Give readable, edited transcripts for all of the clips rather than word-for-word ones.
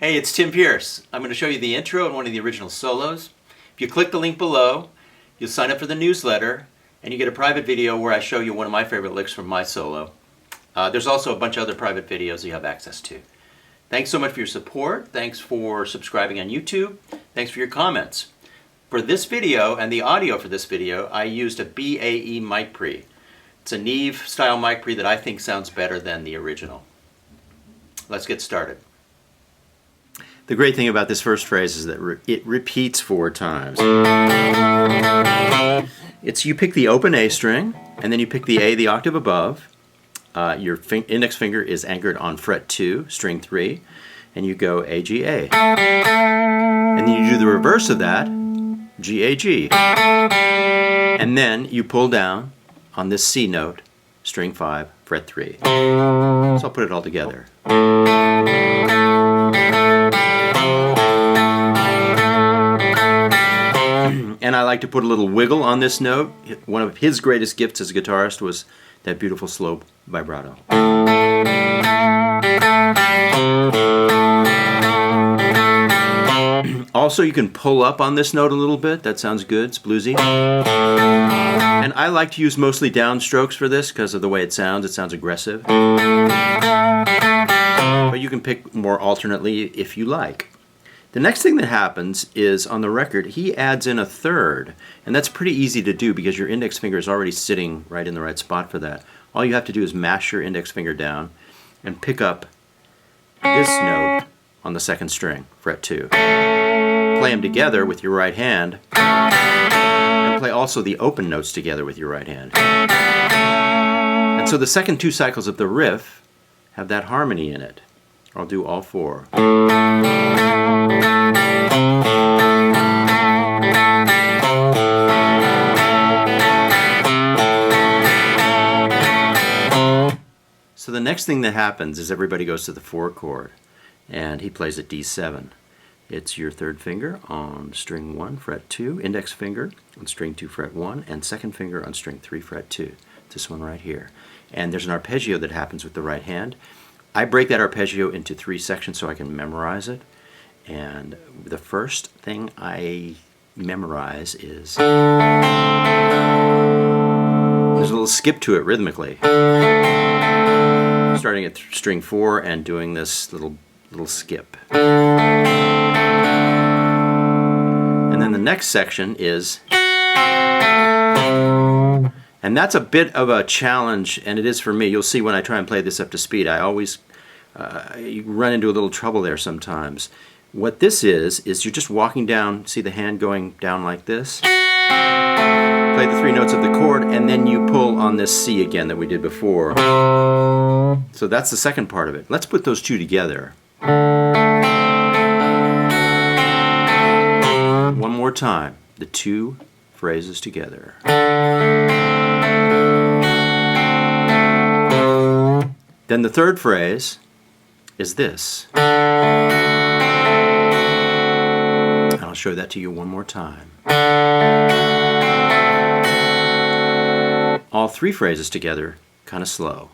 Hey, it's Tim Pierce. I'm going to show you the intro and one of the original solos. If you click the link below, you'll sign up for the newsletter, and you get a private video where I show you one of my favorite licks from my solo. There's also a bunch of other private videos you have access to. Thanks so much for your support. Thanks for subscribing on YouTube. Thanks for your comments. For this video and the audio for this video, I used a BAE mic pre. It's a Neve style mic pre that I think sounds better than the original. Let's get started. The great thing about this first phrase is that it repeats 4 times. You pick the open A string, and then you pick the A the octave above. Your index finger is anchored on fret 2, string 3, and you go A, G, A. And then you do the reverse of that, G, A, G. And then you pull down on this C note, string 5, fret 3. So I'll put it all together. And I like to put a little wiggle on this note. One of his greatest gifts as a guitarist was that beautiful slow vibrato. Also, you can pull up on this note a little bit. That sounds good. It's bluesy. And I like to use mostly downstrokes for this because of the way it sounds. It sounds aggressive. But you can pick more alternately if you like. The next thing that happens is, on the record, he adds in a third, and that's pretty easy to do because your index finger is already sitting right in the right spot for that. All you have to do is mash your index finger down and pick up this note on the 2nd string, fret 2. Play them together with your right hand, and play also the open notes together with your right hand. And so the second 2 cycles of the riff have that harmony in it. I'll do all 4. So the next thing that happens is everybody goes to the 4 chord, and he plays at D7. It's your 3rd finger on string 1, fret 2, index finger on string 2, fret 1, and 2nd finger on string 3, fret 2. This one right here. And there's an arpeggio that happens with the right hand. I break that arpeggio into 3 sections so I can memorize it. And the first thing I memorize is there's a little skip to it rhythmically. Starting at string 4 and doing this little skip. And then the next section is, and that's a bit of a challenge, and it is for me. You'll see when I try and play this up to speed, I always you run into a little trouble there sometimes. What this is you're just walking down, see the hand going down like this? Play the 3 notes of the chord, and then you pull on this C again that we did before. So that's the second part of it. Let's put those 2 together. One more time, the 2 phrases together. Then the 3rd phrase is this. And I'll show that to you one more time. All 3 phrases together, kind of slow.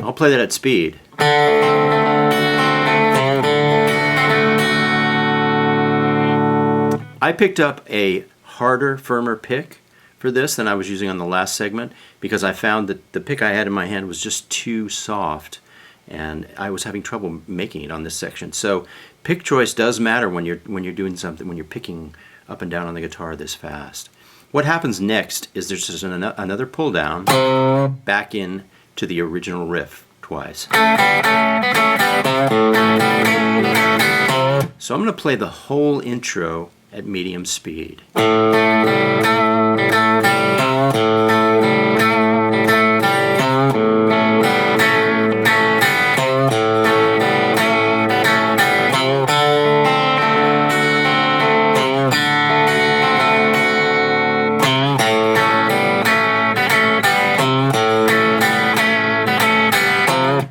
I'll play that at speed. I picked up a harder, firmer pick for this than I was using on the last segment because I found that the pick I had in my hand was just too soft, and I was having trouble making it on this section. So pick choice does matter when you're doing something, when you're picking up and down on the guitar this fast. What happens next is there's just another pull down back in to the original riff twice. So I'm going to play the whole intro at medium speed.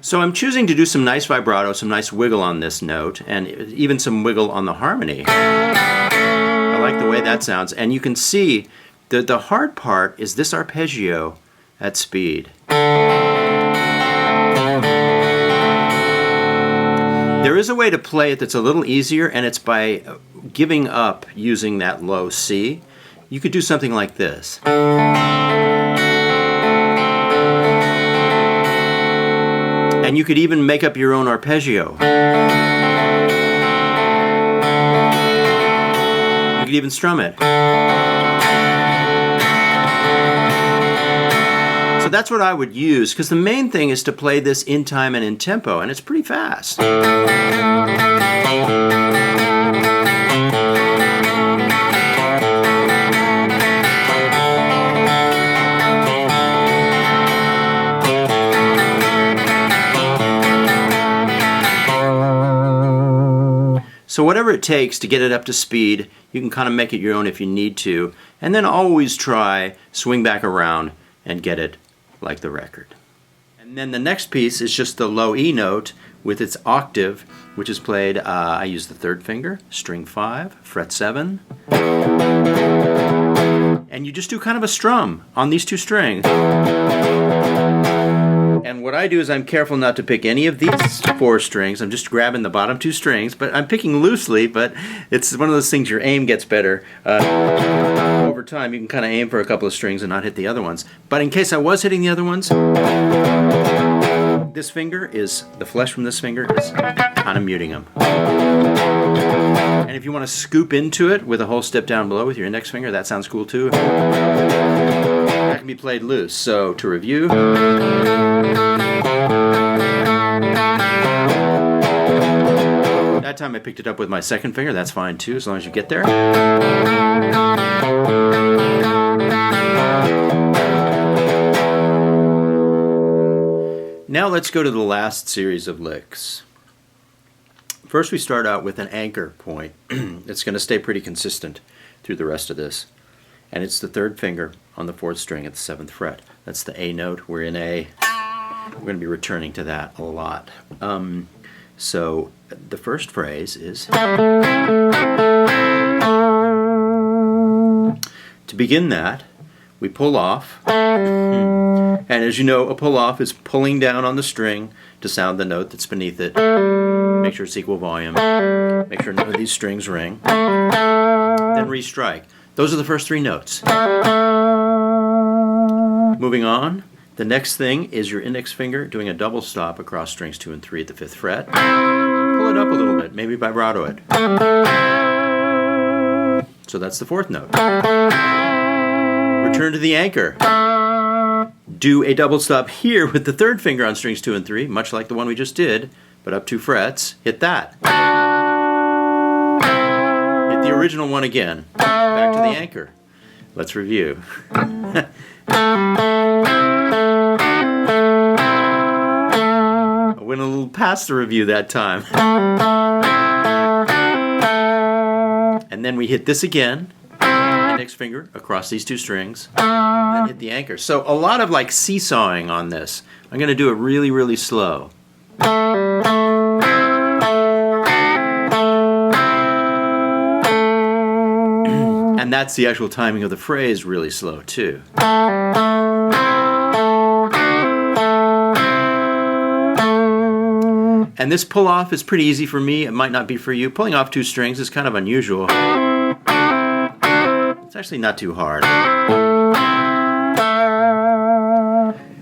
So I'm choosing to do some nice vibrato, some nice wiggle on this note, and even some wiggle on the harmony. I like the way that sounds. And you can see that the hard part is this arpeggio at speed. There is a way to play it that's a little easier, and it's by giving up using that low C. You could do something like this. And you could even make up your own arpeggio. You could even strum it. So that's what I would use, because the main thing is to play this in time and in tempo, and it's pretty fast. So whatever it takes to get it up to speed, you can kind of make it your own if you need to, and then always try swing back around and get it like the record. And then the next piece is just the low E note with its octave, which is played, I use the third finger, string 5, fret 7, and you just do kind of a strum on these two strings. And what I do is I'm careful not to pick any of these 4 strings. I'm just grabbing the bottom 2 strings, but I'm picking loosely, but it's one of those things your aim gets better. Over time, you can kind of aim for a couple of strings and not hit the other ones. But in case I was hitting the other ones, this finger is, the flesh from this finger is kind of muting them. And if you want to scoop into it with a whole step down below with your index finger, that sounds cool too. That can be played loose. So to review, that time I picked it up with my second finger. That's fine too, as long as you get there. Now let's go to the last series of licks. First we start out with an anchor point. It's going to stay pretty consistent through the rest of this. And it's the third finger on the 4th string at the 7th fret. That's the A note. We're in A. We're going to be returning to that a lot. So the first phrase is, to begin that, we pull off. And as you know, a pull off is pulling down on the string to sound the note that's beneath it. Make sure it's equal volume. Make sure none of these strings ring. Then restrike. Those are the first 3 notes. Moving on, the next thing is your index finger doing a double stop across strings 2 and 3 at the 5th fret. Pull it up a little bit, maybe vibrato it. So that's the 4th note. Return to the anchor. Do a double stop here with the 3rd finger on strings 2 and 3, much like the one we just did, but up 2 frets. Hit that. Hit the original one again. Back to the anchor. Let's review. I went a little past the review that time. And then we hit this again. Index finger across these 2 strings, and then hit the anchor. So a lot of like seesawing on this. I'm going to do it really, really slow. And that's the actual timing of the phrase, really slow too. And this pull off is pretty easy for me. It might not be for you. Pulling off 2 strings is kind of unusual. It's actually not too hard.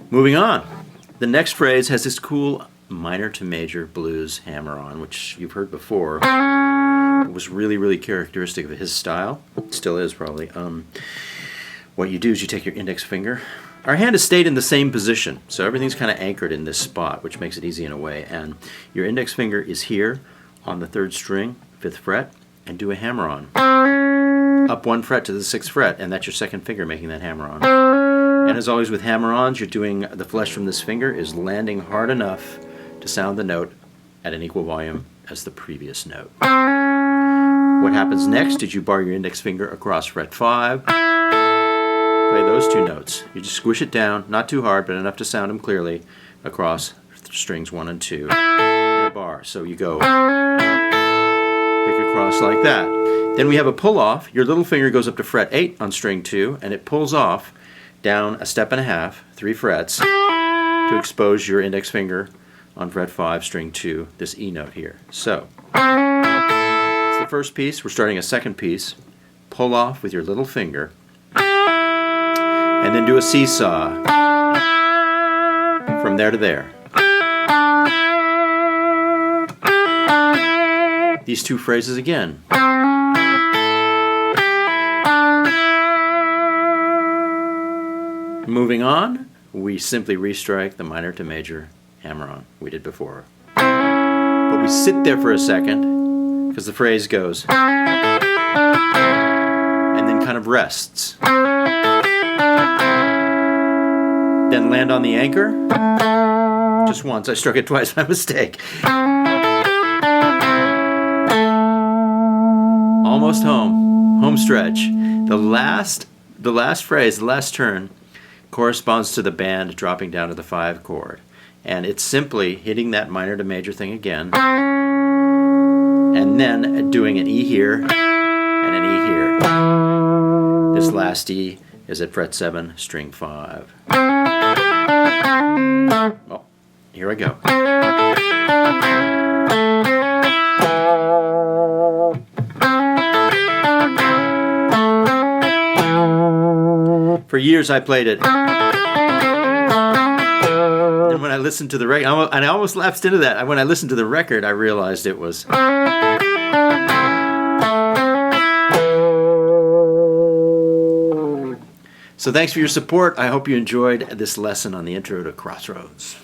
Moving on. The next phrase has this cool minor to major blues hammer-on, which you've heard before. It was really, really characteristic of his style. It still is, probably. What you do is you take your index finger. Our hand has stayed in the same position, so everything's kind of anchored in this spot, which makes it easy in a way. And your index finger is here on the 3rd string, 5th fret, and do a hammer-on. Up 1 fret to the 6th fret, and that's your 2nd finger making that hammer-on. And as always with hammer-ons, you're doing the flesh from this finger is landing hard enough to sound the note at an equal volume as the previous note. What happens next is you bar your index finger across fret 5, play those 2 notes. You just squish it down, not too hard, but enough to sound them clearly, across strings 1 and 2 in a bar. So you go pick across like that. Then we have a pull off. Your little finger goes up to fret 8 on string 2, and it pulls off down a step and a half, 3 frets, to expose your index finger on fret 5, string 2, this E note here. So, it's the first piece. We're starting a second piece. Pull off with your little finger, and then do a seesaw from there to there. These 2 phrases again. Moving on, we simply restrike the minor to major hammer-on we did before. But we sit there for a second, because the phrase goes, and then kind of rests. Then land on the anchor, just once. I struck it twice by mistake. Almost home, home stretch. The last phrase, the last turn, corresponds to the band dropping down to the 5 chord. And it's simply hitting that minor to major thing again, and then doing an E here and an E here. This last E is at fret 7, string 5. Well, here I go. For years I played it. And when I listened to the record, and I almost lapsed into that. When I listened to the record, I realized it was. So thanks for your support. I hope you enjoyed this lesson on the intro to Crossroads.